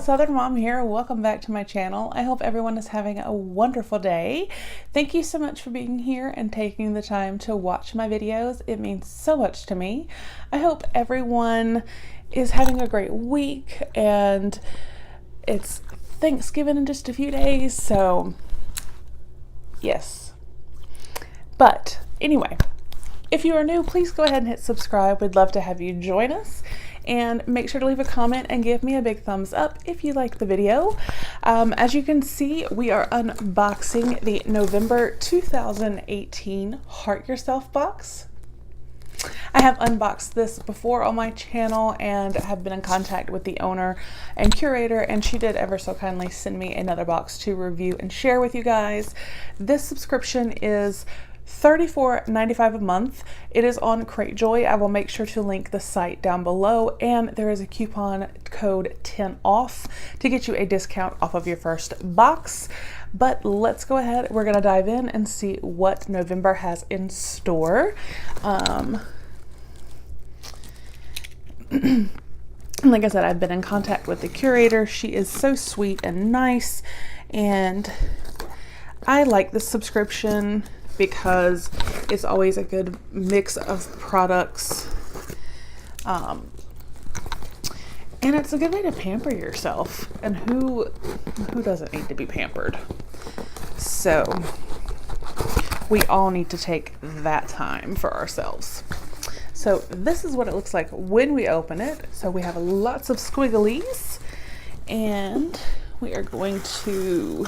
Southern Mom here. Welcome back to my channel. I hope everyone is having a wonderful day. Thank you so much for being here and taking the time to watch my videos. It means so much to me. I hope everyone is having a great week, and it's Thanksgiving in just a few days, so yes. But anyway, if you are new, please go ahead and hit subscribe. We'd love to have you join us. And make sure to leave a comment and give me a big thumbs up if you like the video. As you can see, we are unboxing the November 2018 Heart Yourself box. I have unboxed this before on my channel and have been in contact with the owner and curator, and she did ever so kindly send me another box to review and share with you guys. This subscription is $34.95 a month. It is on Cratejoy. I will make sure to link the site down below, and there is a coupon code 10OFF to get you a discount off of your first box. But let's go ahead. We're going to dive in and see what November has in store. Like I said, I've been in contact with the curator. She is so sweet and nice, and I like this subscription because it's always a good mix of products, and it's a good way to pamper yourself, and who doesn't need to be pampered? So we all need to take that time for ourselves. So this is what it looks like when we open it. So we have lots of squigglies, and we are going to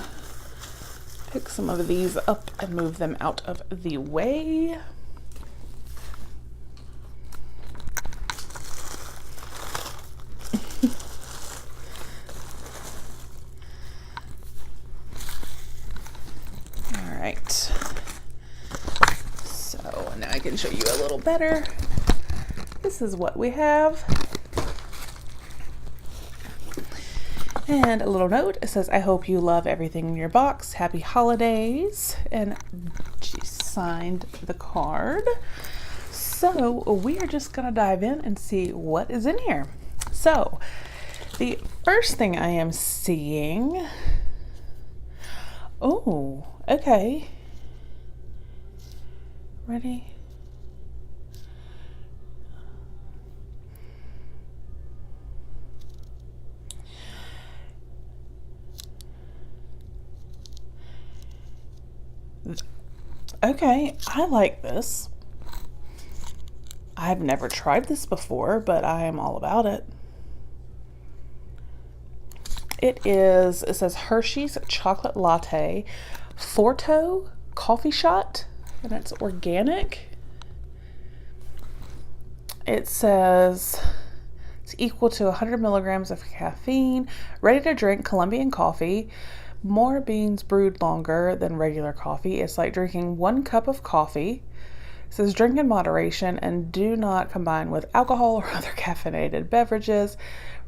pick some of these up and move them out of the way. All right. So now I can show you a little better. This is what we have. And a little note, it says, I hope you love everything in your box. Happy holidays. And she signed the card. So we are just going to dive in and see what is in here. So the first thing I am seeing, oh, okay. Ready? Okay, I like this. I've never tried this before, but I am all about it. It says Hershey's Chocolate Latte Forto Coffee Shot, and it's organic. It says it's equal to 100 milligrams of caffeine, ready to drink Colombian coffee. More beans brewed longer than regular coffee. It's like drinking 1 cup of coffee. It says drink in moderation and do not combine with alcohol or other caffeinated beverages.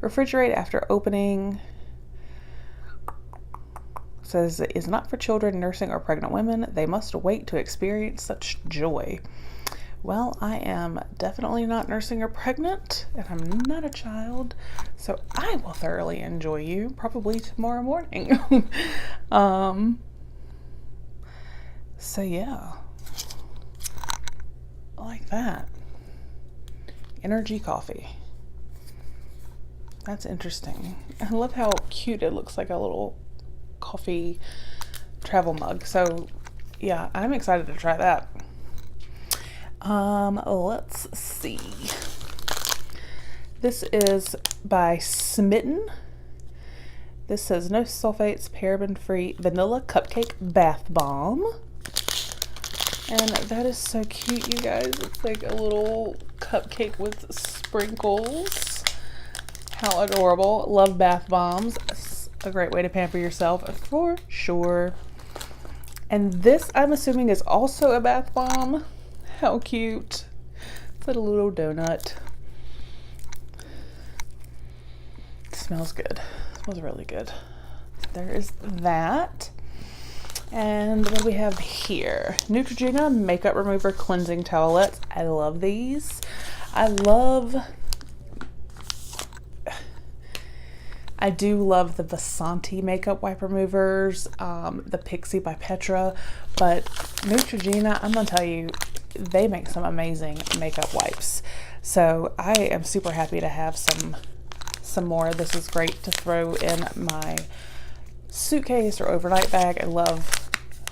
Refrigerate after opening. It says it is not for children, nursing, or pregnant women. They must wait to experience such joy. Well, I am definitely not nursing or pregnant, and I'm not a child, so I will thoroughly enjoy you probably tomorrow morning. So yeah, I like that. Energy coffee. That's interesting. I love how cute it looks, like a little coffee travel mug. So yeah, I'm excited to try that. Let's see. This is by Smitten. This says no sulfates, paraben-free vanilla cupcake bath bomb. And that is so cute, you guys. It's like a little cupcake with sprinkles. How adorable. Love bath bombs. It's a great way to pamper yourself for sure. And this, I'm assuming, is also a bath bomb. How cute. It's like a little donut. It smells good. It smells really good. There is that. And what do we have here? Neutrogena Makeup Remover Cleansing Towelettes. I love these. I I do love the Vasanti makeup wipe removers, the Pixie by Petra, but Neutrogena, I'm gonna tell you, they make some amazing makeup wipes. So I am super happy to have some more. This is great to throw in my suitcase or overnight bag. I love,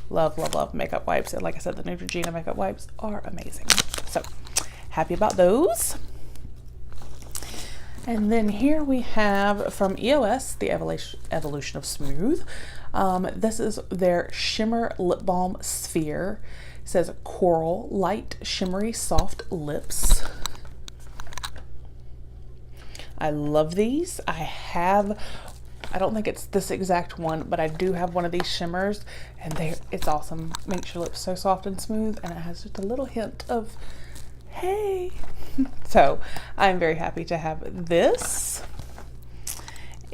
love, love, love makeup wipes. And like I said, the Neutrogena makeup wipes are amazing. So happy about those. And then here we have from EOS, the Evolution of Smooth. This is their Shimmer Lip Balm Sphere. It says Coral, Light, Shimmery, Soft Lips. I love these. I don't think it's this exact one, but I do have one of these shimmers, and it's awesome. Makes your lips so soft and smooth, and it has just a little hint of, hey. So I'm very happy to have this.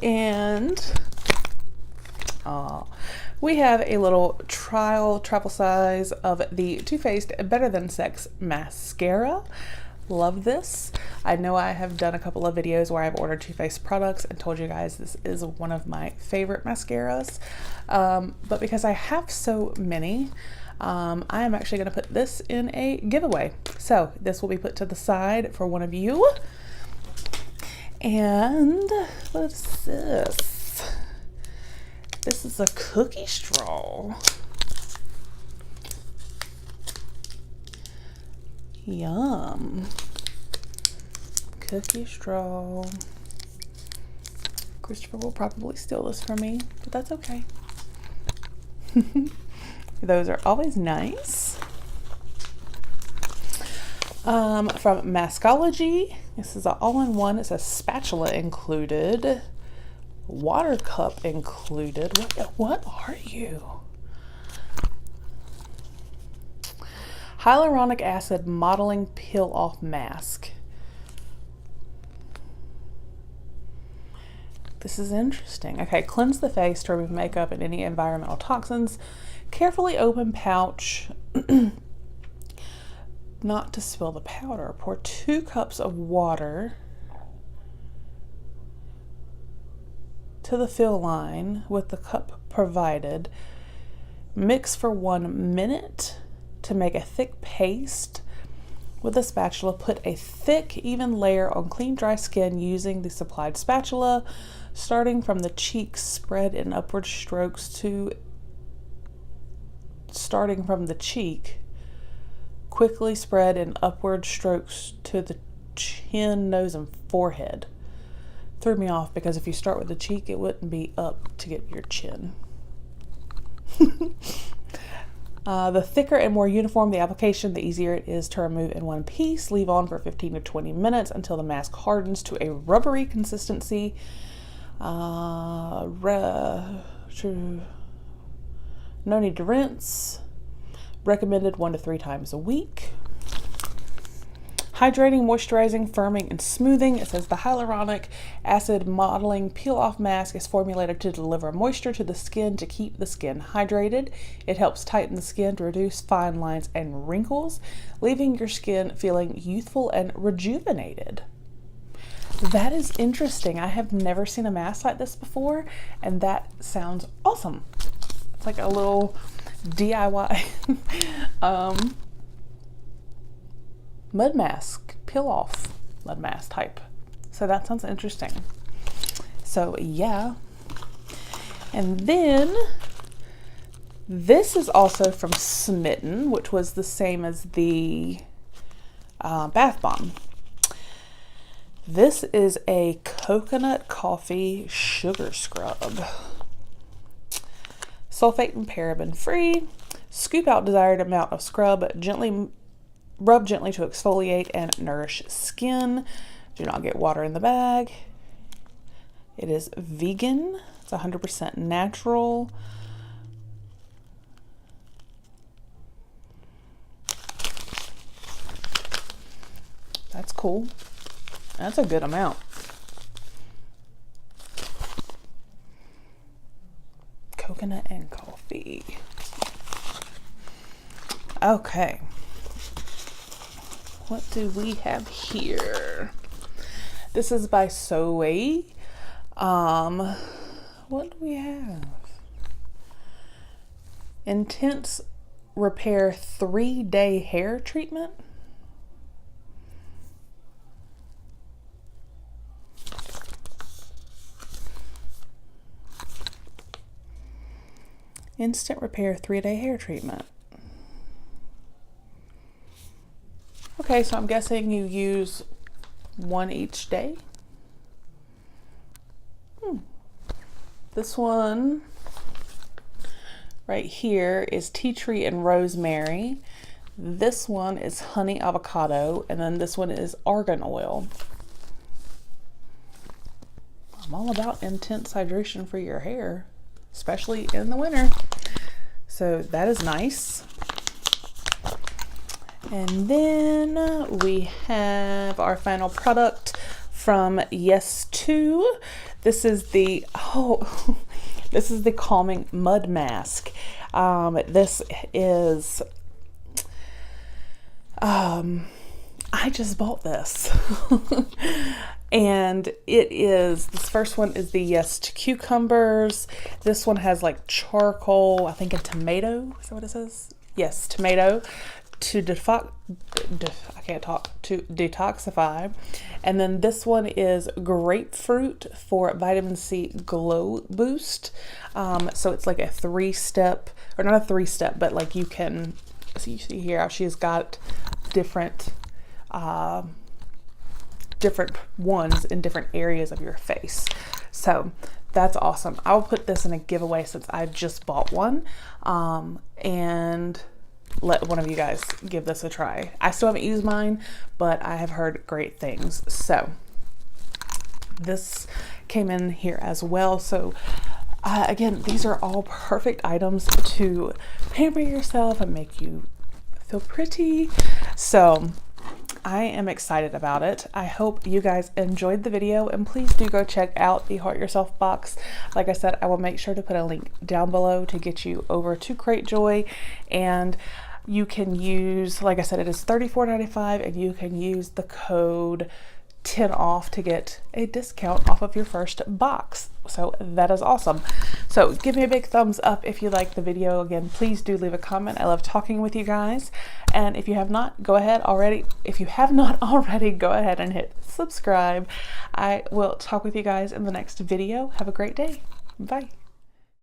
And we have a little travel size of the Too Faced Better Than Sex mascara. Love this. I know I have done a couple of videos where I've ordered Too Faced products and told you guys this is one of my favorite mascaras. But because I have so many, I am actually going to put this in a giveaway. So this will be put to the side for one of you. And what is this? This is a cookie straw. Yum. Cookie straw. Christopher will probably steal this from me, but that's okay. Those are always nice. From Maskology, this is an all-in-one. It says spatula included, water cup included. What are you? Hyaluronic acid modeling peel off mask. This is interesting. Okay, cleanse the face to remove makeup and any environmental toxins. Carefully open pouch, not to spill the powder. Pour 2 cups of water to the fill line with the cup provided. Mix for 1 minute to make a thick paste. With a spatula, put a thick, even layer on clean, dry skin using the supplied spatula. Starting from the cheeks, spread in upward strokes to starting from the cheek, quickly spread in upward strokes to the chin, nose, and forehead. Threw me off because if you start with the cheek, it wouldn't be up to get your chin. The thicker and more uniform the application, the easier it is to remove in one piece. Leave on for 15 to 20 minutes until the mask hardens to a rubbery consistency. No need to rinse. Recommended 1 to 3 times a week. Hydrating, moisturizing, firming, and smoothing. It says the hyaluronic acid modeling peel-off mask is formulated to deliver moisture to the skin to keep the skin hydrated. It helps tighten the skin to reduce fine lines and wrinkles, leaving your skin feeling youthful and rejuvenated. That is interesting. I have never seen a mask like this before, and that sounds awesome. It's like a little DIY mud mask, peel off mud mask type. So that sounds interesting. So yeah. And then this is also from Smitten, which was the same as the bath bomb. This is a coconut coffee sugar scrub. Sulfate and paraben free. Scoop out desired amount of scrub, rub gently to exfoliate and nourish skin. Do not get water in the bag. It is vegan. It's 100% natural. That's cool. That's a good amount. Coconut and coffee. Okay. What do we have here? This is by Soe. What do we have? Intense Repair 3-day hair treatment. Instant Repair 3-day hair treatment. Okay, so I'm guessing you use one each day. This one right here is tea tree and rosemary. This one is honey avocado, and then this one is argan oil. I'm all about intense hydration for your hair, especially in the winter. So that is nice. And then we have our final product from Yes2. This is the this is the calming mud mask. This is I just bought this. And it is, this first one is the Yes to Cucumbers. This one has like charcoal, I think a tomato, is that what it says? Yes, tomato to detoxify. And then this one is grapefruit for vitamin C glow boost. So it's like a 3-step, or not a 3-step, but like you can, so you see here how she's got different different ones in different areas of your face. So that's awesome. I'll put this in a giveaway since I just bought one, and let one of you guys give this a try. I still haven't used mine, but I have heard great things. So this came in here as well. So again, these are all perfect items to pamper yourself and make you feel pretty. So I am excited about it. I hope you guys enjoyed the video, and please do go check out the Heart Yourself box. Like I said, I will make sure to put a link down below to get you over to Cratejoy, and you can use, like I said, it is $34.95, and you can use the code 10 off to get a discount off of your first box. So that is awesome. So give me a big thumbs up if you like the video. Again, please do leave a comment. I love talking with you guys. And if you have not, go ahead already. If you have not already, go ahead and hit subscribe. I will talk with you guys in the next video. Have a great day. Bye.